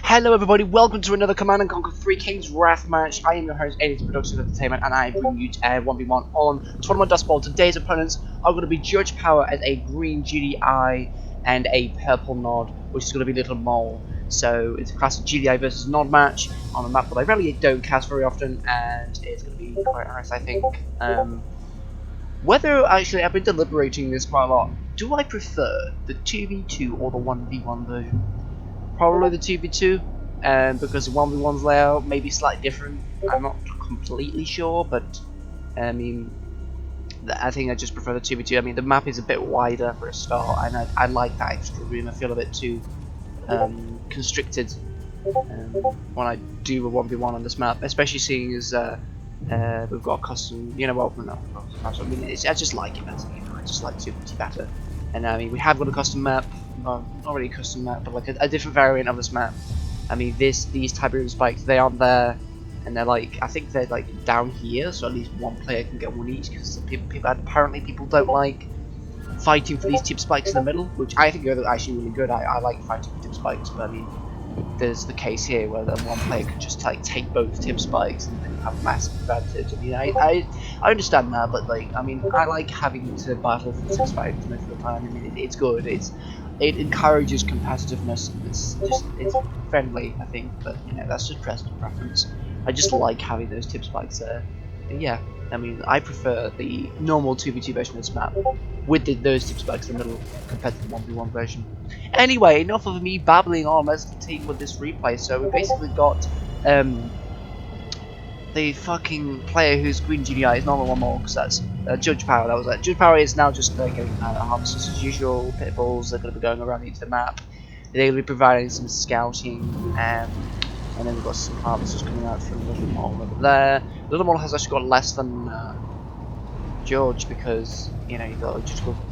Hello everybody, welcome to another Command & Conquer 3 King's Wrath match. I am your host, Aliens Productions Entertainment, and I bring you a 1v1 on Tournament Dustbowl. Today's opponents are going to be Judgepowr as a green GDI and a purple nod, which is going to be littlemoule. So it's a classic GDI versus nod match on a map that I really don't cast very often, and it's going to be quite nice, I think. Actually, I've been deliberating this quite a lot. Do I prefer the 2v2 or the 1v1 version? Probably the 2v2, because the 1v1's layout may be slightly different. I'm not completely sure, but I mean, I think I just prefer the 2v2. I mean, the map is a bit wider for a start, and I like that extra room. I feel a bit too constricted when I do a 1v1 on this map, especially seeing as we've got a custom, I mean, I just like it better, I just like 2v2 better. And I mean, we have got a custom map, not really a custom map, but like a different variant of this map. I mean, these type of spikes, they aren't there, and they're like, I think they're like down here, so at least one player can get one each, because apparently people don't like fighting for these tip spikes in the middle, which I think are actually really good. I like fighting for tip spikes, but I mean, there's the case here where the one player can just like take both tip spikes and then have a massive advantage. I mean, I understand that, but like, I mean, I like having to battle for tip spikes most of the time. I mean, it's good. It encourages competitiveness. It's friendly, I think, but you know, that's just personal preference. I just like having those tip spikes there. And yeah, I mean, I prefer the normal 2v2 version of this map with those tip spikes in the middle compared to the 1v1 version. Anyway, enough of me babbling on. Let's continue with this replay. So we basically got the fucking player who's green GDI is not the one more, because that's Judgepowr. That was it. Judgepowr is now just getting harvesters as usual. Pit bulls are going to be going around into the map. They're going to be providing some scouting, and then we've got some harvesters coming out from littlemoule over there. Littlemoule has actually got less than George, because you know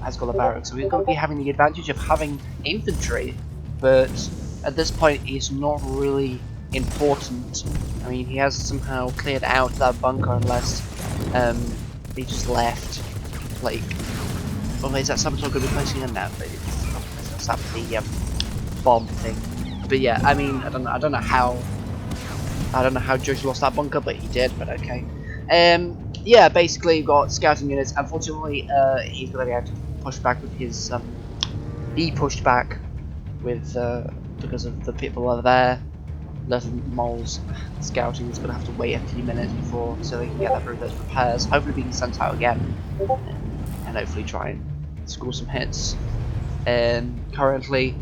has got a barrack, so we're going to be having the advantage of having infantry, but at this point it's not really important. I mean, he has somehow cleared out that bunker, unless he just left. Like, oh, is that saboteur going to be placing a net? It's not the bomb thing. But yeah, I mean, I don't know how Judge lost that bunker, but he did. But okay. Yeah, basically you've got scouting units. Unfortunately, he's going to be able to push back with his. He pushed back with because of the people over there. Littlemoule's scouting is going to have to wait a few minutes before, so they can get through those repairs. Hopefully, being sent out again, and hopefully try and score some hits. Currently,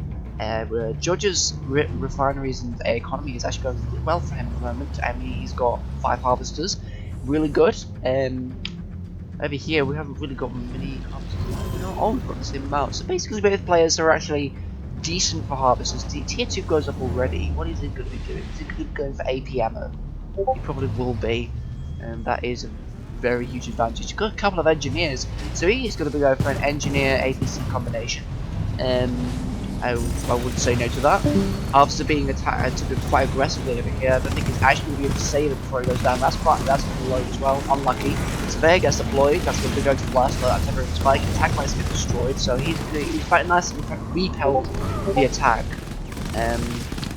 Judge's refineries and economy is actually going really well for him at the moment. I mean, he's got 5 harvesters, really good. Over here, we haven't really got many harvesters. Oh, we've got the same amount. So basically, both players are actually decent for harvesters. The tier 2 goes up already. What is it going to be doing? Is it going to be going for AP ammo? It probably will be, and that is a very huge advantage. You've got a couple of engineers, so he is going to be going for an engineer APC combination. I wouldn't say no to that. After being attacked quite aggressively over here, I think he's actually going to be able to save it before he goes down. That's low as well. Unlucky. Surveyor gets deployed. That's going to be going to blast. That's temporary spike. Attack might get destroyed. So he's quite nice and repelled the attack.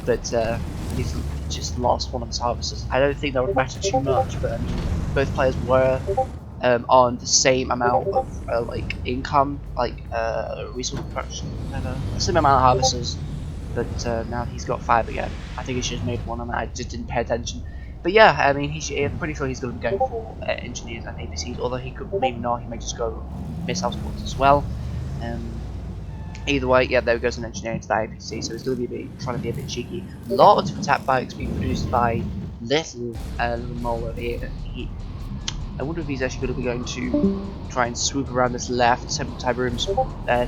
But he's just lost one of his harvesters. I don't think that would matter too much. But I mean, both players were on the same amount of like income, like resource production, the same amount of harvesters, but now he's got 5 again. I think he should have made one, and I just didn't pay attention. But yeah, I mean, I'm pretty sure he's going to be going for engineers and APCs, although he could maybe not. He may just go missile sports as well. Either way, yeah, there goes an engineer into the APC, so he's going to be trying to be a bit cheeky. Lots of attack bikes being produced by littlemoule over here. I wonder if he's actually going to be going to try and swoop around this left Tyroom's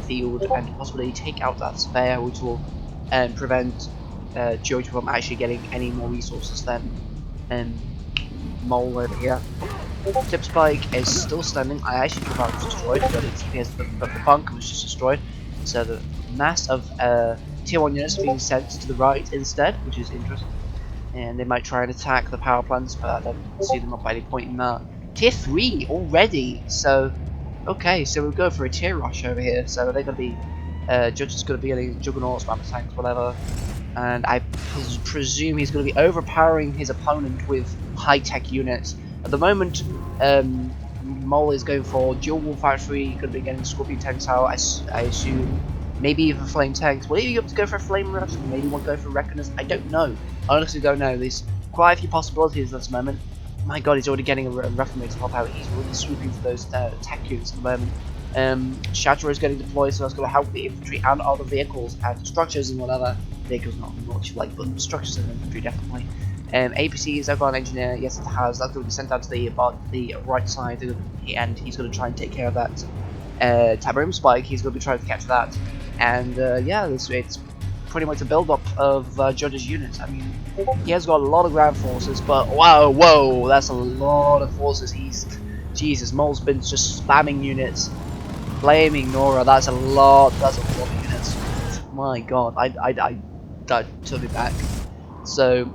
field and possibly take out that surveyor, which will prevent George from actually getting any more resources than Mole over here. Tip Spike is still standing. I actually thought it was destroyed, but it appears that the bunker was just destroyed. So the mass of tier 1 units are being sent to the right instead, which is interesting. And they might try and attack the power plants, but I don't see them up by any point in that. Tier 3 already, so okay, so we'll go for a tier rush over here. So they're going to be Judge is going to be getting juggernauts, mammoth tanks, whatever. and I presume he's going to be overpowering his opponent with high-tech units. At the moment, Mole is going for dual wool factory, going to be getting Scorpion tanks out, I assume. Maybe even flame tanks. Will he be able to go for a flame rush? Maybe we'll go for reckoners. I don't know. I honestly don't know. There's quite a few possibilities at this moment. My god, he's already getting a ruffian to pop out. He's really swooping for those tech units at the moment. Shatter is getting deployed, so that's going to help the infantry and other vehicles and structures and whatever. Vehicles not much like, but structures and infantry definitely. APC has got an engineer. Yes, it has. That's going to be sent out to the right side, and he's going to try and take care of that. Tabarim Spike, he's going to be trying to capture that. And yeah, it's pretty much a build-up of Judge's units. I mean, he has got a lot of ground forces, but wow, whoa, that's a lot of forces. Jesus, Mole's been just spamming units, blaming Nora. That's a lot of units. My god, I took it back. So,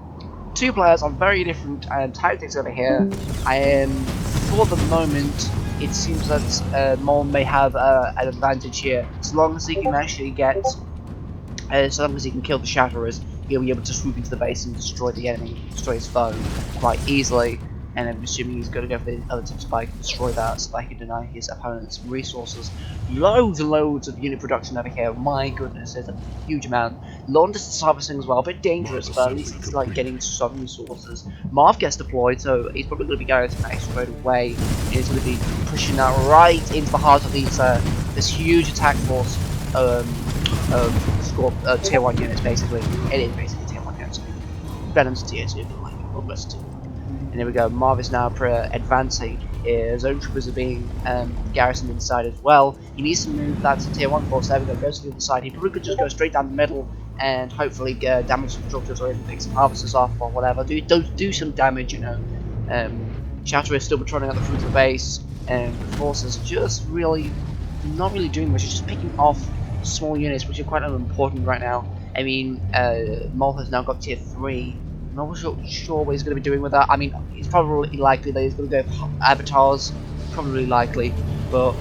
two players on very different tactics over here. For the moment, it seems that Mole may have an advantage here, as long as he can actually get, as long as he can kill the Shatterers, he'll be able to swoop into the base and destroy the enemy, destroy his foe quite easily. And I'm assuming he's going to go for the other tip spike and destroy that, so that he can deny his opponent's resources. Loads and loads of unit production over here. My goodness, there's a huge amount. Long distance harvesting as well, a bit dangerous, but at least it's like getting some resources. Marv gets deployed, so he's probably going to be going to that straight away. He's going to be pushing that right into the heart of these this huge attack force tier 1 units, basically. It is basically tier 1 units. Venom's tier 2, but like almost 2. And there we go, Marv is now advancing. His own troopers are being garrisoned inside as well. He needs to move that to tier 1 force. There we go, goes to the other side. He probably could just go straight down the middle and hopefully damage some structures or even pick some harvesters off or whatever. Do some damage, you know. Shatter is still patrolling at the front of the base, and the forces just really not really doing much. It's just picking off small units, which are quite unimportant right now. I mean, Mole has now got tier 3. I'm not sure what he's going to be doing with that. I mean, it's probably likely that he's going to go for avatars, probably likely, but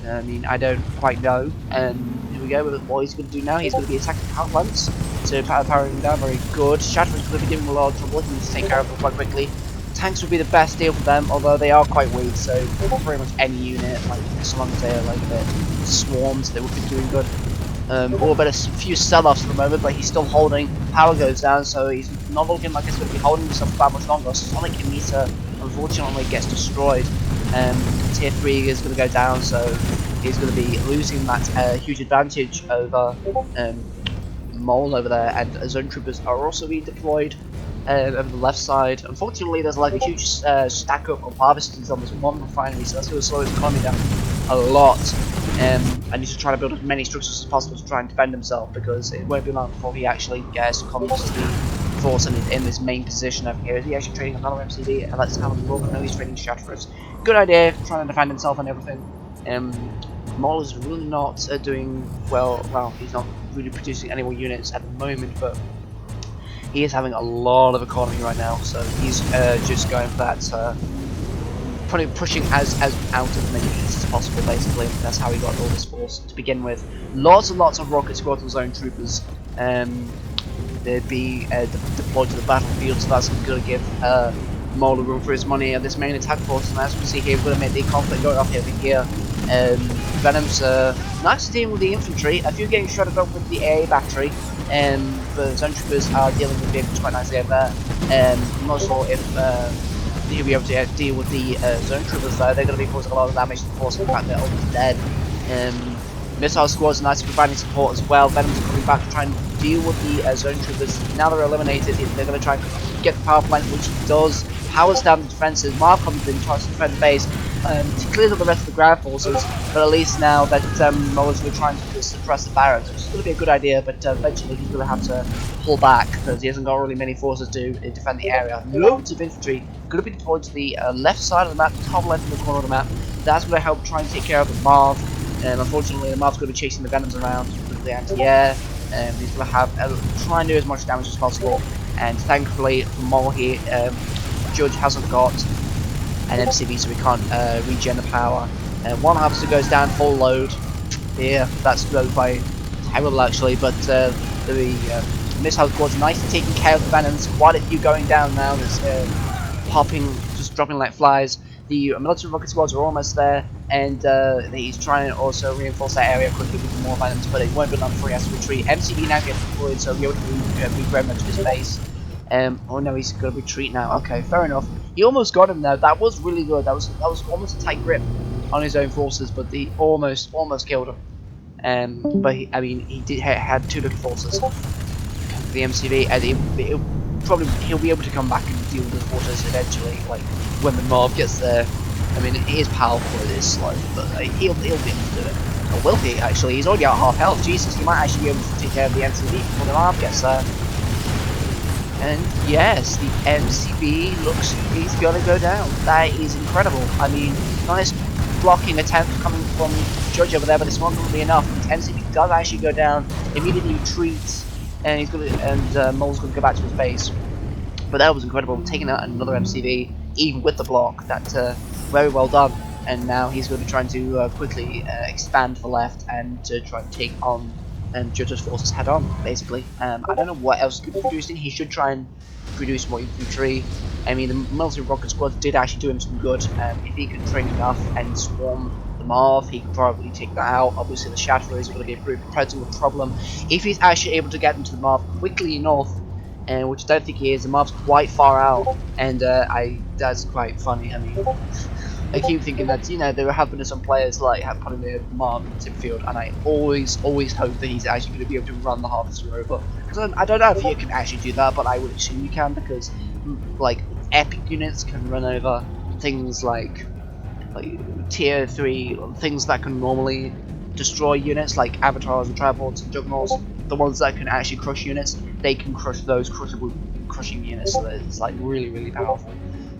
I mean, I don't quite know. Here we go with what he's going to do now. He's going to be attacking power plants, so powering down, very good. Shatter is going to be giving him a lot of trouble. He needs to take care of them quite quickly. Tanks would be the best deal for them, although they are quite weak, so pretty much any unit, like so long as they're like a bit swarms, they would be doing good. Or a few sell-offs at the moment, but he's still holding. Power goes down, so he's not looking like he's going to be holding himself for that much longer. Sonic emitter unfortunately gets destroyed. Tier 3 is going to go down, so he's going to be losing that huge advantage over Mole over there, and zone troopers are also being deployed over the left side. Unfortunately, there's like a huge stack up of harvesters on this one refinery, so that's going to slow his economy down a lot. And he's just trying to build as many structures as possible to try and defend himself, because it won't be long before he actually succumbs to the force in this main position over here. Is he actually trading another MCD? And let's have a look. No, he's trading Shatterers. Good idea, trying to defend himself and everything. Mole is really not doing well. Well, he's not really producing any more units at the moment, but he is having a lot of economy right now, so he's just going for that. Pushing as out as many units as possible, basically. That's how he got all this force to begin with. Lots and lots of rocket squadron zone troopers. They'd be deployed to the battlefield, so that's going to give Mole a room for his money. And this main attack force, and as we see here, we're going to make the conflict going off over here. Venom's nice dealing with the infantry. A few getting shredded up with the AA battery. But zone troopers are dealing with vehicles quite nicely over there. I'm not sure if he'll be able to deal with the zone troopers though. They're going to be causing a lot of damage to the force. In fact, they're almost dead. Missile squads are nice at providing support as well. Venom's coming back to try and deal with the zone troopers. Now they're eliminated, they're going to try and get the power plant, which he does. Powers down the defences. Marv comes in, tries to defend the base. He clears up the rest of the ground forces, but at least now that Mole is trying to suppress the barracks, which is going to be a good idea, but eventually he's going to have to pull back, because he hasn't got really many forces to defend the area. Loads of infantry going to be deployed to the left side of the map, top left of the corner of the map. That's going to help try and take care of the Marv. Unfortunately, the Marv's going to be chasing the Venoms around with the anti-air. He's going to have try and do as much damage as possible. And thankfully, for Mole here, Judge hasn't got an MCV, so we can't regen the power. One harvester goes down full load. Yeah, that's quite terrible actually, but the missile squad's nicely taking care of the Venoms. Quite a few going down now. There's popping, just dropping like flies. The military rocket squads are almost there, and he's trying to also reinforce that area quickly with more Venoms, but it won't be enough for he has to retreat. MCV now gets deployed, so he'll regrow much of his base. Oh no, he's going to retreat now. Okay, fair enough. He almost got him there. That was really good. That was almost a tight grip on his own forces, but he almost killed him. But I mean, he did had two little forces. The MCV, and he'll be able to come back and deal with the forces eventually. Like when the mob gets there. I mean, it is powerful. It is slow, but he'll be able to do it. Or will he actually? He's already at half health. Jesus, he might actually be able to take care of the MCV before the mob gets there. And yes, the MCB looks he's gonna go down. That is incredible. I mean, nice blocking attempt coming from Judge over there, but it's not going to be enough. The MCB does actually go down, immediately retreats, and he's going to Mole's going to go back to his base. But that was incredible, taking out another MCB, even with the block. That's very well done. And now he's going to be trying to quickly expand to the left and to try and take on Judge's forces head on, basically. I don't know what else he could be producing. He should try and produce more infantry. I mean, the military rocket squads did actually do him some good. If he could train enough and swarm the Marv, he could probably take that out. Obviously, the Shatterer is going to be a pretty good problem. If he's actually able to get into the Marv quickly enough, which I don't think he is, the Marv's quite far out, and that's quite funny. I mean, I keep thinking that, you know, there have been some players like have put in their Marv in the tip field, and I always hope that he's actually going to be able to run the Harvester over. Because I don't know if you can actually do that, but I would assume you can, because like epic units can run over things like tier 3, things that can normally destroy units like avatars and tripods and juggernauts. The ones that can actually crush units, they can crush those crushing units. So it's like really powerful.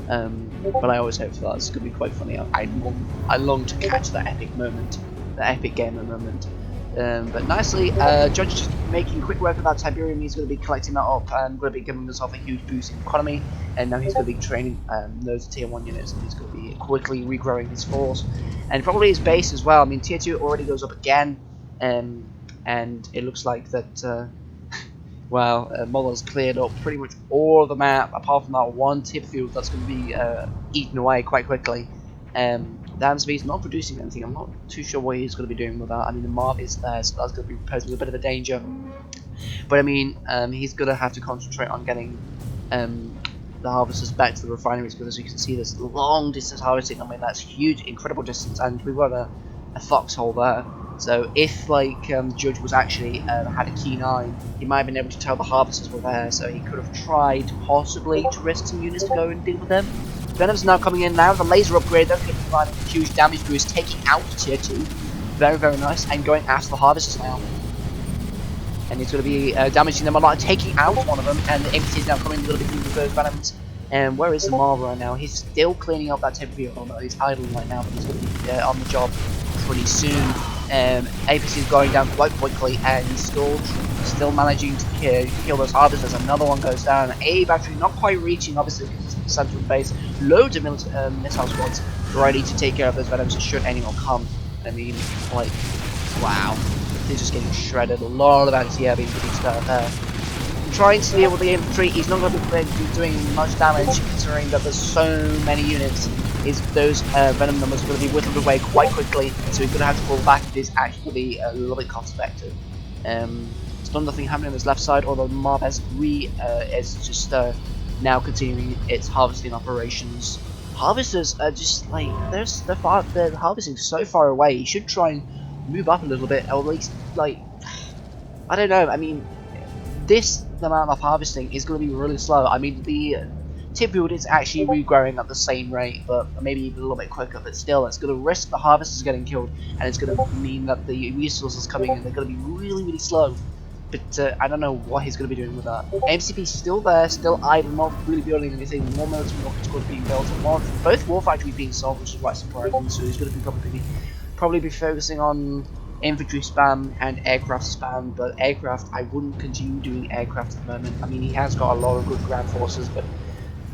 But I always hope for that. It's gonna be quite funny. I long to catch that epic moment, the epic gamer moment. But nicely, Judge is just making quick work of that Tiberium. He's going to be collecting that up and going to be giving himself a huge boost in economy. And now he's going to be training those tier 1 units, and he's going to be quickly regrowing his force and probably his base as well. I mean, tier 2 already goes up again, and it looks like that. Well, Muller's cleared up pretty much all of the map, apart from that one tip field that's going to be eaten away quite quickly. The MCB not producing anything. I'm not too sure what he's going to be doing with that. I mean, the Marv is there, so that's going to be posing a bit of a danger. But I mean, he's going to have to concentrate on getting the harvesters back to the refineries, because as you can see, there's long distance harvesting. I mean, that's huge, incredible distance, and we've got a foxhole there. So if like Judge was actually had a keen eye, he might have been able to tell the harvesters were there, so he could have tried possibly to risk some units to go and deal with them. Venom's now coming in now, the laser upgrade, that's going to provide a huge damage boost, taking out tier 2. Very nice, and going after the harvesters now. And he's going to be damaging them a lot, taking out one of them, and the MPT is now coming in a little bit with those Venoms. And where is the Marv right now? He's still cleaning up that tip field, although he's idle right now, but he's going to be on the job pretty soon. APC is going down quite quickly, and he's still managing to kill those harvesters. Another one goes down. A battery not quite reaching, obviously, because it's the central base. Loads of missile squads ready to take care of those Venoms should anyone come. I mean, like, wow. They're just getting shredded. A lot of anti-air being produced out there. Trying to deal with the infantry, he's not going to be doing much damage, considering that there's so many units. Those Venom numbers are going to be whittled away quite quickly, so he's going to have to pull back. It is actually a little bit cost effective. Still nothing happening on his left side, although Marv is just now continuing its harvesting operations. Harvesters are just like they're harvesting so far away. He should try and move up a little bit, or at least like I don't know. I mean, this amount of harvesting is going to be really slow. I mean, the tip field is actually regrowing at the same rate, but maybe even a little bit quicker. But still, it's going to risk the harvesters getting killed, and it's going to mean that the resources coming in, they're going to be really slow. But I don't know what he's going to be doing with that. MCP still there, still idle, not really building anything. More military rockets going to be built, and both war factories being sold, which is quite surprising. So he's going to be probably be focusing on infantry spam and aircraft spam, but aircraft, I wouldn't continue doing aircraft at the moment. I mean, he has got a lot of good ground forces, but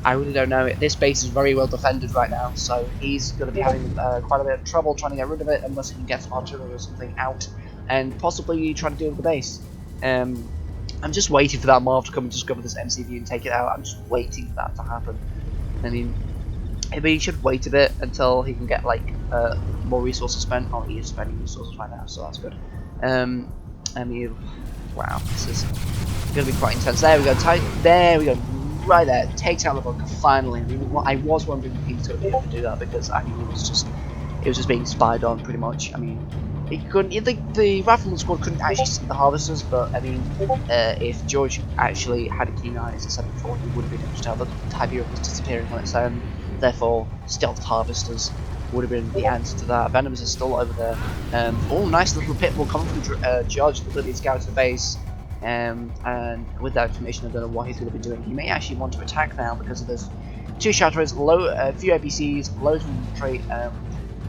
I really don't know. This base is very well defended right now, so he's going to be having quite a bit of trouble trying to get rid of it, unless he can get some artillery or something out, and possibly try to deal with the base. I'm just waiting for that Marv to come and discover this MCV and take it out. I'm just waiting for that to happen. I mean, maybe he should wait a bit until he can get like more resources spent. Oh, he is spending resources right now, so that's good. I mean, wow, this is gonna be quite intense. There we go. There we go. Right there. Takes out the bunker finally. I mean, I was wondering if he was gonna be able to do that because I mean, it was just being spied on pretty much. I mean, he couldn't. The rifleman squad couldn't actually see the harvesters, but I mean, if George actually had a keen eye, as I said before, he would have been able to tell that Tiberium was disappearing on its own. Therefore, stealth harvesters would have been the answer to that. Venoms is still over there. Oh, nice little pit bull coming from Judge, the little scout to the base. And with that information, I don't know what he's going to be doing. He may actually want to attack now because there's 2 shatterers, a few APCs, loads of infantry.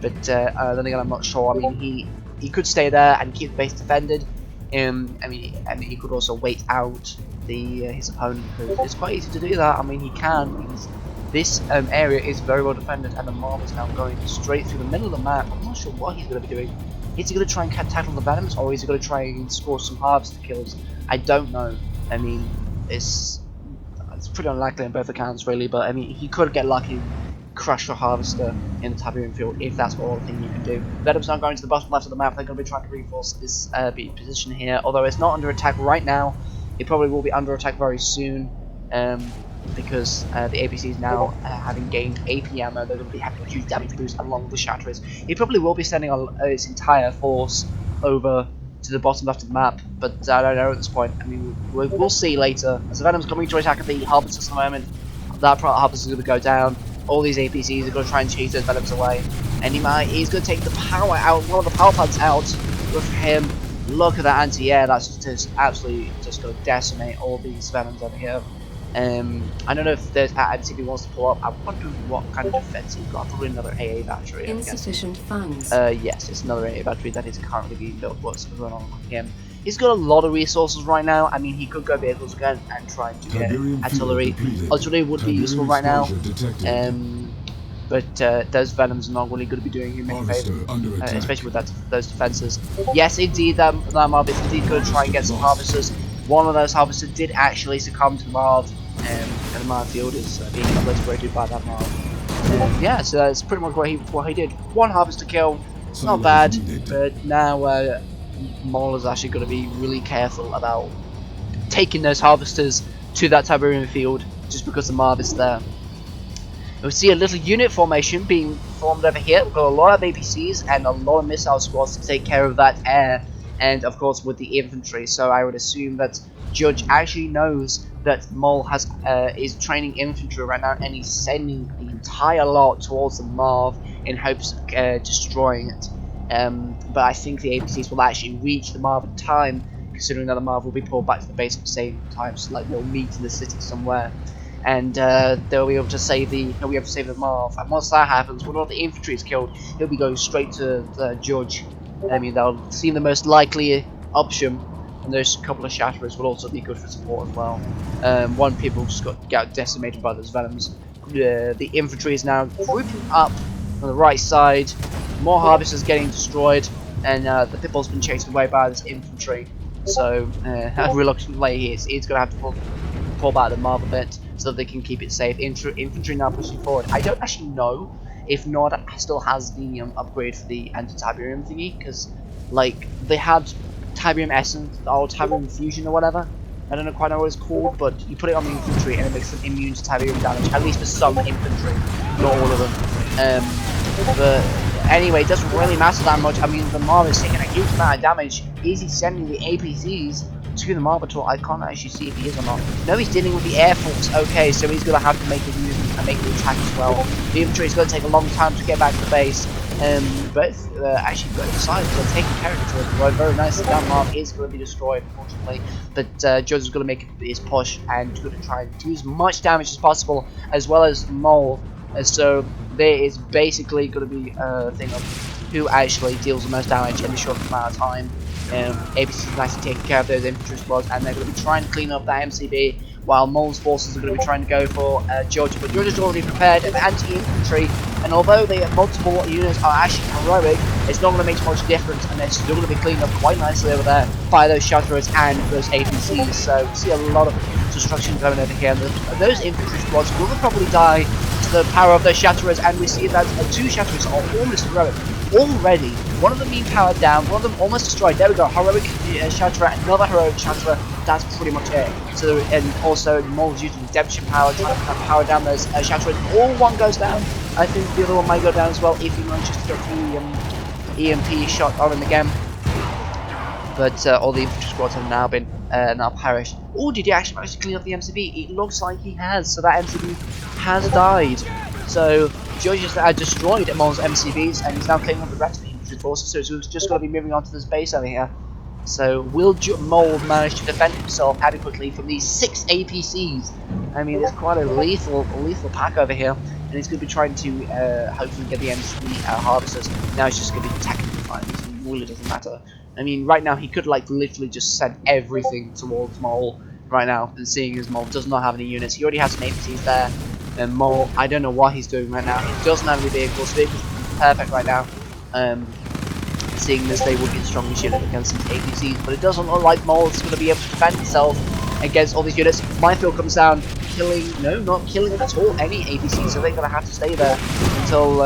But then again, I'm not sure. I mean, he could stay there and keep the base defended. I mean, he could also wait out his opponent, because it's quite easy to do that. I mean, he can, because this area is very well defended, and the Marv is now going straight through the middle of the map. I'm not sure what he's going to be doing. Is he going to try and tackle the Venoms, or is he going to try and score some harvester kills? I don't know. I mean, it's pretty unlikely on both accounts, really, but I mean, he could get lucky, crush a harvester in the Tiberium field if that's all the thing you can do. Venoms now going to the bottom left of the map. They're going to be trying to reinforce this position here, although it's not under attack right now. It probably will be under attack very soon, because the APCs now having gained AP ammo. They're going to be having a huge damage boost along with the Shatterers. He probably will be sending its entire force over to the bottom left of the map, but I don't know at this point. I mean, we'll see later. As the Venom's coming to attack at the Harvesters at the moment, that Harvester is going to go down. All these APCs are going to try and chase those Venoms away, and he's going to take the power out, one of the power plants out. Good for him. Look at that anti-air. That's just absolutely just going to decimate all these Venoms over here. I don't know if there's MCB wants to pull up. I wonder what kind of defense he's got. Probably another AA battery. Insufficient funds. Yes, it's another AA battery that is currently being built. What's going on with him? He's got a lot of resources right now. I mean, he could go vehicles again and try and get artillery. Artillery would be useful right now. But those Venoms are not really going to be doing him any favor, especially with those defenses. Yes, indeed, that Marv is indeed going to try and get some harvesters. One of those harvesters did actually succumb to the Marv, and the Marv field is being obliterated by that Marv. Yeah, so that's pretty much what he did. One harvester kill, not bad, but now Maul is actually going to be really careful about taking those harvesters to that Tiberium field, just because the Marv is there. We'll see a little unit formation being formed over here. We've got a lot of APCs and a lot of missile squads to take care of that air, and of course with the infantry. So I would assume that Judge actually knows that Mole is training infantry right now, and he's sending the entire lot towards the Marv in hopes of destroying it. But I think the APCs will actually reach the Marv in time, considering that the Marv will be pulled back to the base at the same time, so like they'll meet in the city somewhere. And they'll be able to save the Marv. And once that happens, when all the infantry is killed, he'll be going straight to the Judge. I mean, they'll seem the most likely option, and those couple of Shatterers will also be good for support as well. One people just got decimated by those Venoms. The infantry is now grouping up on the right side. More harvesters getting destroyed, and the Pitbull's been chased away by this infantry. So reluctantly, he's going to have to pull back the Marv a bit, so that they can keep it safe. Infantry now pushing forward. I don't actually know if Nord still has the upgrade for the anti-Tiberium thingy, because like they had Tiberium Essence or Tiberium Fusion or whatever. I don't know quite know what it's called, but you put it on the infantry and it makes them immune to Tiberium damage, at least for some infantry, not all of them. But anyway, it doesn't really matter that much. I mean, the Marv is taking a huge amount of damage. Is he sending the APCs to the Marv at all? I can't actually see if he is or not. No, he's dealing with the Air Force. Okay, so he's going to have to make a move and make the attack as well. The infantry is going to take a long time to get back to the base. Actually, both sides are taking character. Very nicely. That Marv is going to be destroyed, unfortunately. But Judge is going to make his push and going to try and do as much damage as possible, as well as Mole. So there is basically going to be a thing of who actually deals the most damage in the shortest amount of time. ABC is nicely taking care of those infantry squads, and they're going to be trying to clean up that MCB while Mole's forces are going to be trying to go for Judge, but Judge is already prepared and anti-infantry, and although they have multiple units are actually heroic, it's not going to make much difference, and they're still going to be cleaned up quite nicely over there by those Shatterers and those APCs, so we see a lot of destruction going over here, and those infantry squads will probably die to the power of those Shatterers, and we see that two Shatterers are almost heroic already. One of them being powered down, one of them almost destroyed. There we go, heroic Shatterer, another heroic Shatterer. That's pretty much it. So, and also Mole's using redemption power, trying to power down those Shatterers. All one goes down. I think the other one might go down as well if he manages to get the EMP shot on him again. But all the infantry squads have now been now perished. Oh, did he actually manage to clean up the MCB? It looks like he has. So that MCB has died. So Judge has destroyed Mole's MCBs, and he's now cleaning up the rest of the infantry forces. So he's just going to be moving on to this base over here. So will Mole manage to defend himself adequately from these 6 APCs? I mean, it's quite a lethal pack over here, and he's going to be trying to hopefully get the MCB harvesters. Now it's just going to be technically fine. It really doesn't matter. I mean, right now he could like literally just send everything towards Mole right now, and seeing as Mole does not have any units, he already has some APCs there. And Mole, I don't know what he's doing right now. He doesn't have any vehicles. Vehicles are perfect right now. Seeing as they would be strongly shielded against these APCs, but it doesn't look like Mole's going to be able to defend himself against all these units. Minefield comes down, not killing at all any APCs, so they're going to have to stay there until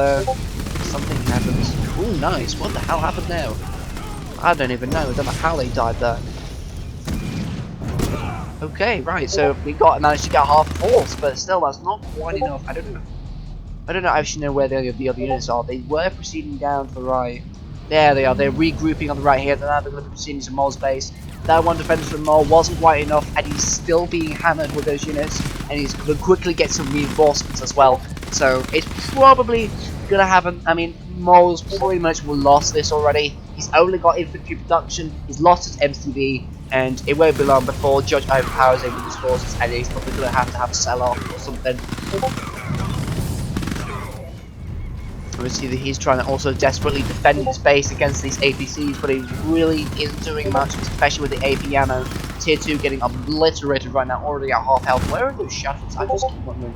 something happens. Ooh, nice. What the hell happened there? I don't even know. I don't know how they died there. Okay, right. So we managed to get half a force, but still, that's not quite enough. I don't actually know where the other units are. They were proceeding down to the right. There they are. They're regrouping on the right here. Now they're going to be proceeding to Mole's base. That one defense from Mole wasn't quite enough, and he's still being hammered with those units, and he's going to quickly get some reinforcements as well. So it's probably going to happen. I mean, Mole's pretty much lost this already. He's only got infantry production. He's lost his MCB, and it won't be long before Judge overpowers him with his forces, and he's probably going to have a sell-off or something. We see that he's trying to also desperately defend his base against these APCs, but he really isn't doing much, especially with the AP ammo. Tier 2 getting obliterated right now, already at half health. Where are those Shatterers? I just keep wondering.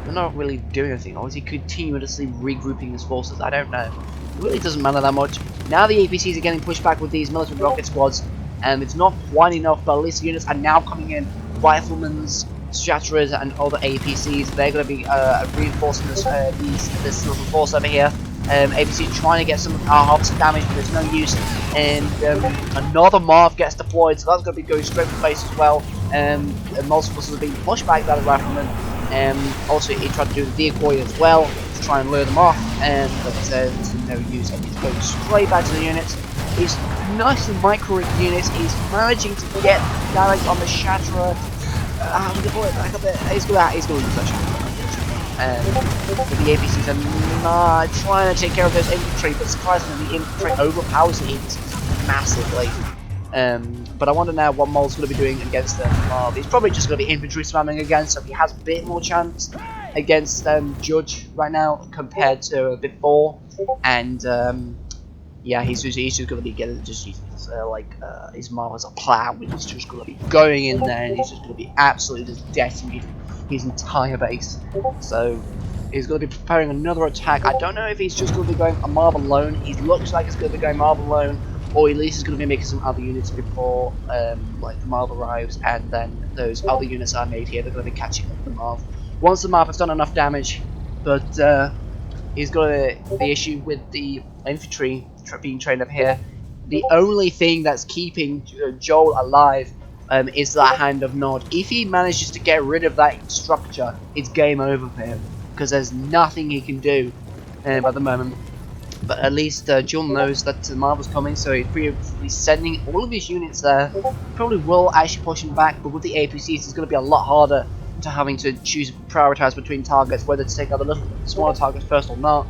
They're not really doing anything, or is he continuously regrouping his forces? I don't know. It really doesn't matter that much. Now the APCs are getting pushed back with these military rocket squads, and it's not quite enough, but at least the units are now coming in. Riflemen's, Shatterers, and other APCs. They're going to be reinforcing this little force over here. APC trying to get some harvest damage, but there's no use. And another Marv gets deployed, so that's going to be going straight for the base as well. And multiple forces are being pushed back by the riflemen. Also, he tried to do the decoy as well to try and lure them off, but there's no use. And he's going straight back to the units. He's nicely microing the units. He's managing to get damage on the Shatterer. Deploy it back a bit. He's going to lose that Shatterer. But the APCs are not trying to take care of those infantry, but surprisingly the infantry overpowers the APCs massively. But I wonder now what Mole's going to be doing against them. He's probably just going to be infantry spamming again, so he has a bit more chance against Judge right now compared to before. And yeah, he's just going to be getting just using his Marv as a plow, which is just going to be going in there, and he's just going to be absolutely just decimating his entire base. So he's going to be preparing another attack. I don't know if he's just going to be going a Marv alone. He looks like he's going to be going Marv alone, or at least he's going to be making some other units before like the Marv arrives, and then those other units are made here. They're going to be catching up with the Marv once the Marv has done enough damage. But he's got the issue with the infantry being trained up here. The only thing that's keeping Joel alive is that Hand of Nod. If he manages to get rid of that structure, it's game over for him, because there's nothing he can do at the moment. But at least Joel knows that the Marvel's coming, so he's probably sending all of his units there. Probably will actually push him back, but with the APCs it's going to be a lot harder to having to prioritize between targets, whether to take out the little smaller targets first or not.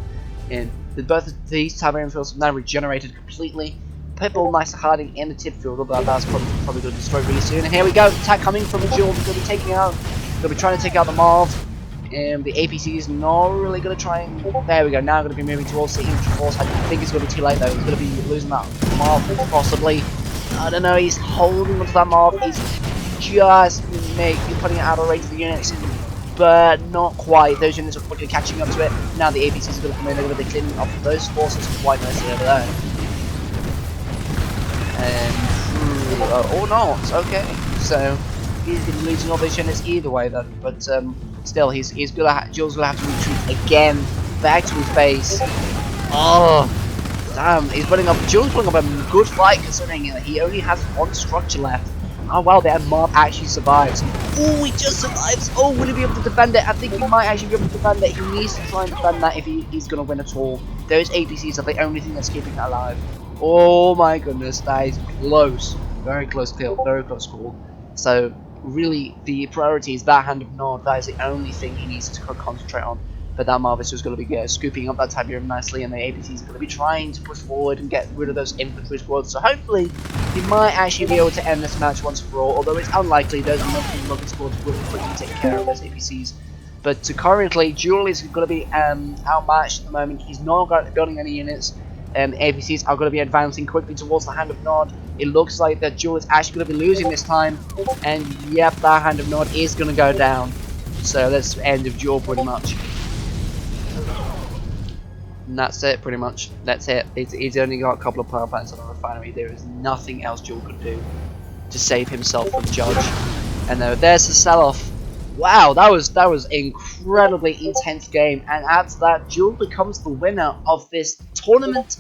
And both of these Tavern fields have now regenerated completely. Pitbull nice and hiding in the tip field, but that's probably going to destroy really soon. And here we go, attack coming from Joel. We're going to be taking out, going to be trying to take out the Marv. The APC is not really going to try and... There we go, now going to be moving towards the infantry force. I think it's going to be too late though. He's going to be losing that Marv possibly. I don't know, he's holding onto that Marv. He's just make you putting it out of range of the units, but not quite. Those units are quickly catching up to it. Now the APCs are going to come in, they're going to be cleaning off those forces quite nicely over there. And or not, okay. So he's going to be losing all those units either way then, but still, he's gonna Jules gonna have to retreat again back to his base. Oh, damn! He's putting up. Jules putting up a good fight considering he only has one structure left. Oh well, that mob actually survives. Oh, he just survives. Oh, will he be able to defend it? I think he might actually be able to defend it. He needs to try and defend that if he's gonna win at all. Those APCs are the only thing that's keeping it alive. Oh my goodness, that is close. Very close kill. Very close call. So really, the priority is that Hand of Nod. That is the only thing he needs to concentrate on. But that mob is just going to be scooping up that Tiberium nicely, and the APCs are going to be trying to push forward and get rid of those infantry squads. So hopefully, he might actually be able to end this match once for all. Although it's unlikely, those military squads will quickly take care of those APCs. But currently, Jewel is going to be outmatched at the moment. He's not building any units. APCs are going to be advancing quickly towards the Hand of Nod. It looks like that Jewel is actually going to be losing this time. And yep, that Hand of Nod is going to go down. So that's the end of Jewel pretty much. And that's it pretty much. That's it. He's only got a couple of power plants on the refinery. There is nothing else Jewel could do to save himself from Judge. And there's the sell-off. Wow, that was incredibly intense game, and after that, Jewel becomes the winner of this tournament.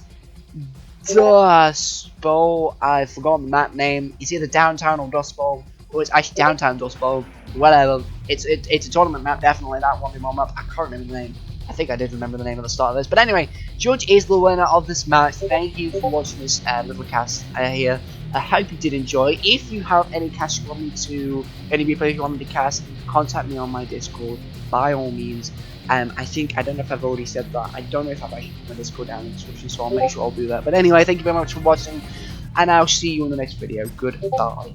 Dustbowl. I've forgotten the map name. It's either Downtown or Dustbowl, or it's actually Downtown Dustbowl. Whatever. It's a tournament map, definitely. That 1v1 map. I can't remember the name. I think I did remember the name at the start of this. But anyway, Judge is the winner of this match. Thank you for watching this little cast here. I hope you did enjoy. If you have any cast you want me to, any replay you want me to cast, contact me on my Discord by all means. I don't know if I've already said that. I don't know if I've actually put my Discord down in the description, so I'll make sure I'll do that. But anyway, thank you very much for watching, and I'll see you in the next video. Goodbye.